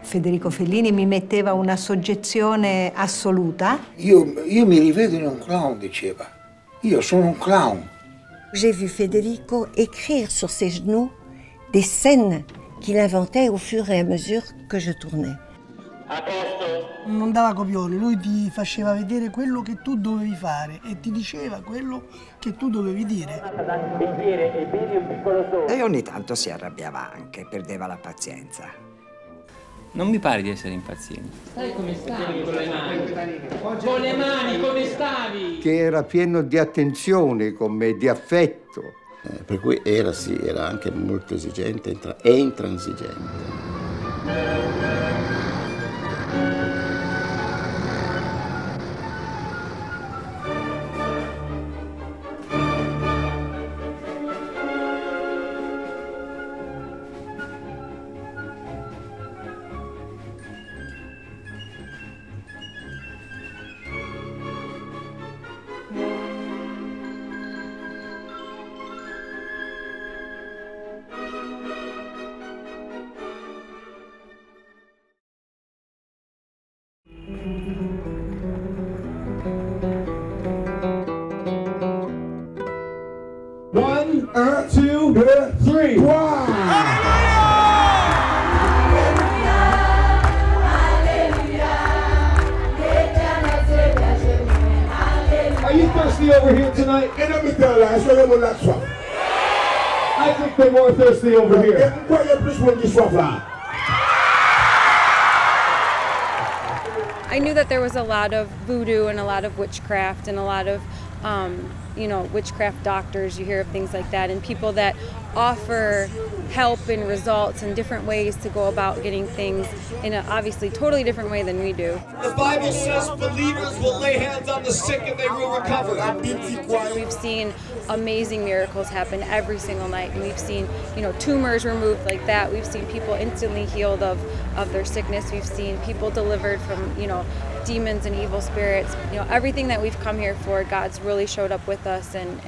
Federico Fellini mi metteva una soggezione assoluta. Io mi rivedo in un clown, diceva. Io sono un clown. J'ai vu Federico écrire sur ses genoux des scènes qu'il inventait au fur et à mesure que je tournais. Non dava copioni, lui ti faceva vedere quello che tu dovevi fare e ti diceva quello che tu dovevi dire. E ogni tanto si arrabbiava anche, perdeva la pazienza. Non mi pare di essere impaziente. Sai come stavi con le mani? Con le mani come stavi? Che era pieno di attenzione con me, di affetto. Per cui era anche molto esigente e intransigente. One, two, three. Wow. Are you thirsty over here tonight? I think they're more thirsty over here. I knew that there was a lot of voodoo and a lot of witchcraft and a lot of witchcraft doctors, you hear of things like that, and people that offer help and results and different ways to go about getting things in an obviously totally different way than we do. The Bible says believers will lay hands on the sick and they will recover. We've seen amazing miracles happen every single night, and we've seen, tumors removed like that. We've seen people instantly healed of their sickness. We've seen people delivered from, demons and evil spirits. Everything that we've come here for, God's really showed up with us and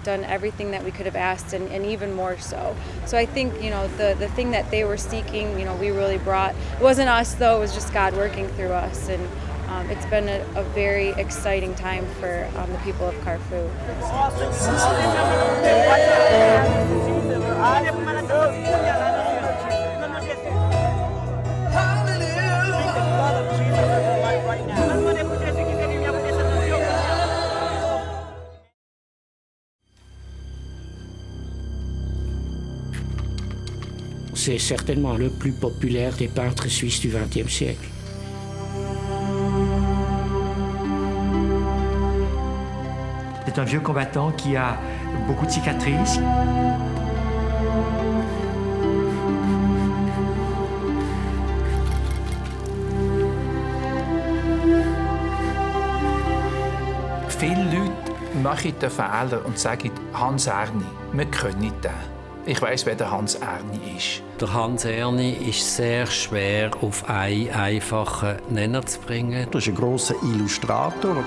done everything that we could have asked and even more so. So I think, the thing that they were seeking, we really brought. It wasn't us though, it was just God working through us, and it's been a very exciting time for the people of Carrefour. C'est certainement le plus populaire des peintres suisses du XXe siècle. C'est un vieux combattant qui a beaucoup de cicatrices. Viele Leute machen den Fehler und sagen, Hans Erni, wir können nicht den. Ich weiss, wer der Hans Erni ist. Der Hans Erni ist sehr schwer auf einen einfachen Nenner zu bringen. Das ist ein grosser Illustrator.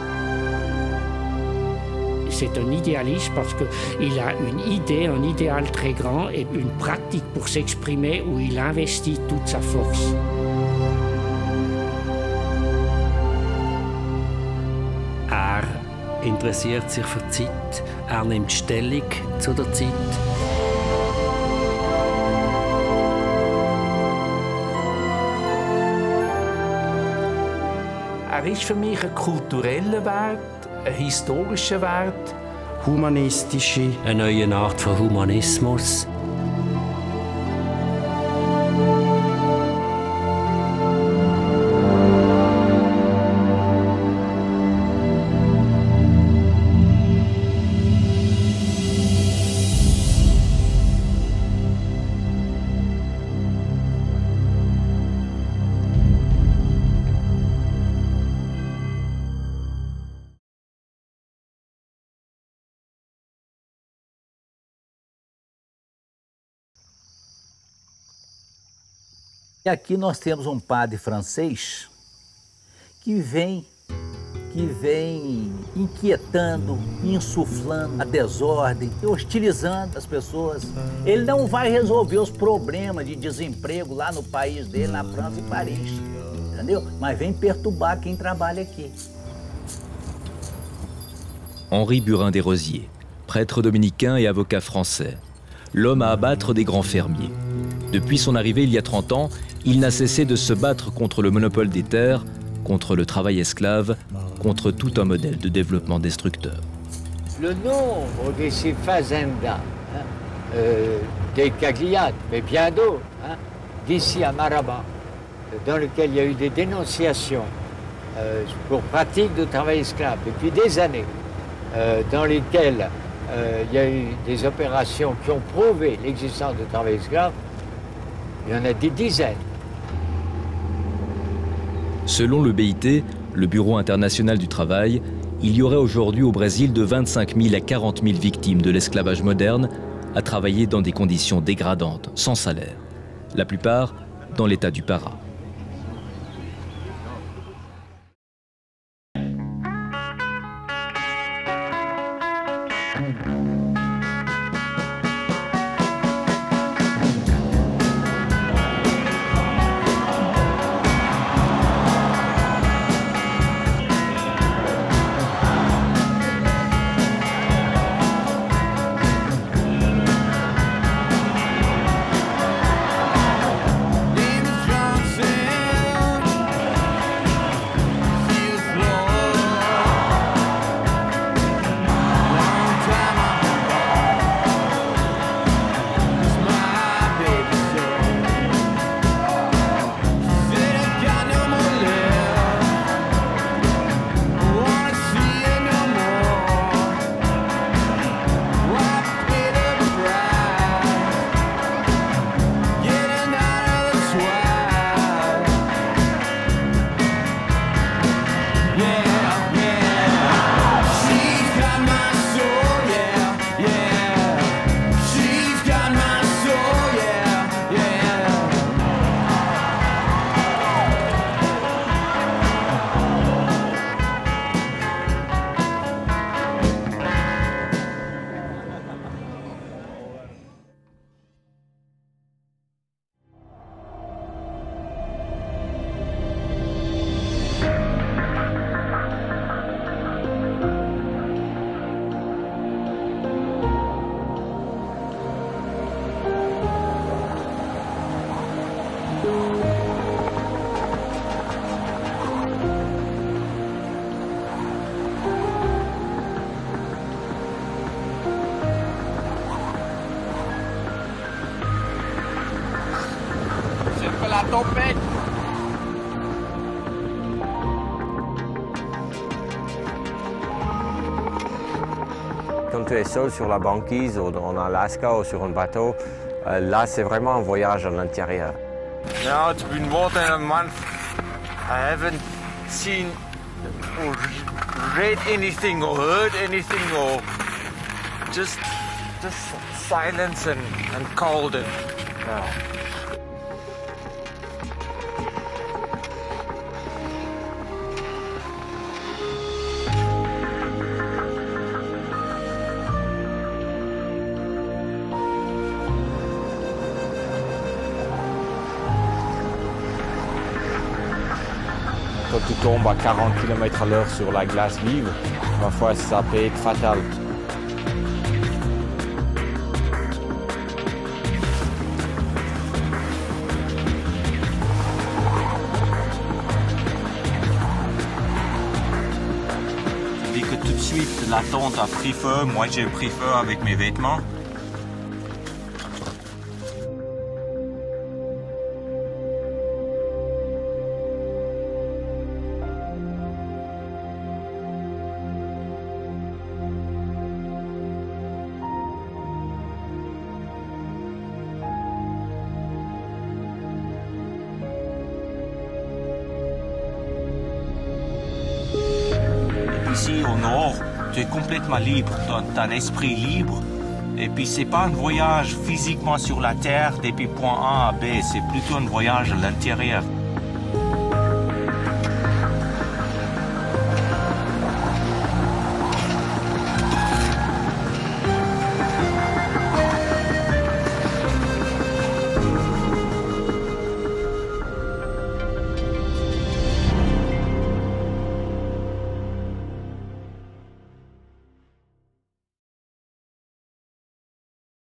C'est un idéaliste parce qu'il a une idée, un idéal très grand et une pratique pour s'exprimer où il investit toute sa force. Er interessiert sich für die Zeit, er nimmt Stellung zu der Zeit. Er ist für mich ein kultureller Wert, ein historischer Wert. Humanistische, eine neue Art von Humanismus. E aqui nós temos um padre francês que vem que vem inquietando, insuflando a desordem, hostilizando as pessoas. Ele não vai resolver os problemas de desemprego lá no país dele, na França e Paris, entendeu? Mas vem perturbar quem trabalha aqui. Henri Burin des Rosiers, prêtre dominicain et avocat français, l'homme à abattre des grands fermiers. Depuis son arrivée il y a 30 ans, il n'a cessé de se battre contre le monopole des terres, contre le travail esclave, contre tout un modèle de développement destructeur. Le nombre de ces fazendas, des Cagliates, mais bien d'autres, d'ici à Maraba, dans lequel il y a eu des dénonciations pour pratique de travail esclave depuis des années, dans lesquelles il y a eu des opérations qui ont prouvé l'existence de travail esclave, il y en a des dizaines. Selon le BIT, le Bureau international du travail, il y aurait aujourd'hui au Brésil de 25 000 à 40 000 victimes de l'esclavage moderne à travailler dans des conditions dégradantes, sans salaire. La plupart dans l'état du Pará. Quand tu es seul sur la banquise ou en Alaska ou sur un bateau, là c'est vraiment un voyage à l'intérieur. Now it's been more than a month. I haven't seen or read anything or heard anything or just silence and cold and Quand tu tombes à 40 km/h sur la glace vive, parfois ça peut être fatal. Dès que tout de suite la tente a pris feu, moi j'ai pris feu avec mes vêtements. Ici au nord, tu es complètement libre, tu as un esprit libre. Et puis c'est pas un voyage physiquement sur la terre depuis point A à B, c'est plutôt un voyage à l'intérieur.